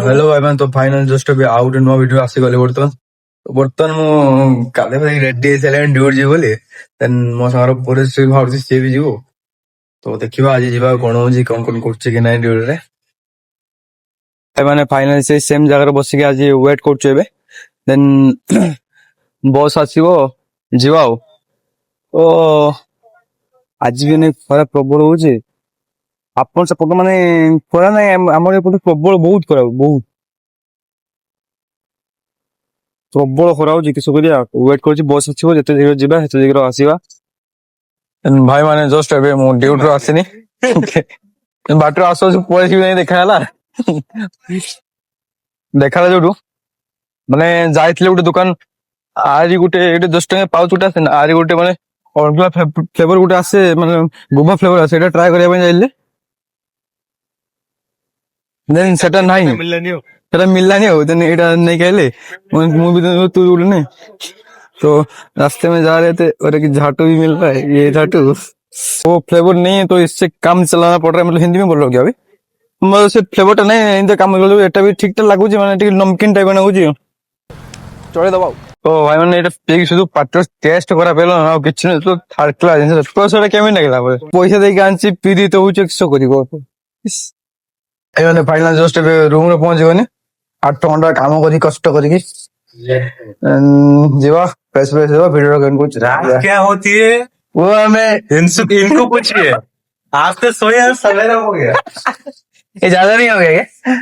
Hello भाई मैं तो फाइनल जस्ट अभी आउट नुआ भिडियो आसीगली बर्तमान मु काले भाई रेडी हेसारे ड्यूटी जी बोली देन मो सागर पुरेश भावुची सी भी जीव तो देखिबा आज जीवा कोन होची कोन करछि कि नाइ ड्यूटी रे माने फाइनल से सेम जगह बसिक आज वेट करछु एबे देन बस आसीबो जीवा तो आज भी नहीं खरा प्रबल होची आपन सपोर्ट माने खरा नाइ हमर एपटे प्रबल बहुत खरा बहुत प्रबल खरा होची किस करिया वेट करछि बस आछिबो जते शीघ्र जीवा सेते शीघ्र आसीबा भाई माने जस्ट एबे मो ड्यूटी रो आसिनी बाटर आसो पळेछि नै देखाला देखाला जोडू माने जाइथिले गुटे दुकान आरी गुटे एटे 10 टका पाउच गुटे आसे आरी गुटे माने ऑर्गला फ्लेवर गुटे आसे माने गोबा फ्लेवर आसे एटा ट्राई करिया जाइले देन सेटा नाही मिललानी हो देन एटा नहीं कहले मु भी तू बोले ने तो रास्ते में जा रहे थे और एक झाटू भी मिल रहा है ये झाटू वो फ्लेवर नहीं है तो इससे काम चलाना पड़ रहा है मतलब हिंदी में बोल रहा हूँ क्या अभी मतलब से फ्लेवर नहीं इनका काम कर एटा भी ठीक ठाक लागू माने ठीक नमकीन टाइप ना होजी चले दबाओ तो भाई माने एटा पेग शुद्ध पात्र टेस्ट करा पेलो ना किछ नै तो थर्ड क्लास जिंस तो सेटा केमे लागला पैसा देके आंची पीदी तो होछ 100 करिवो ए माने फाइनल जस्ट रूम रे पहुंच गने 8 घंटा काम करी कष्ट करी जीवा फ्रेश फ्रेश हो वीडियो गेम कुछ रात क्या होती है वो हमें इनको पूछिए। आप तो सोए सवेरा हो गया ये ज्यादा नहीं हो गया क्या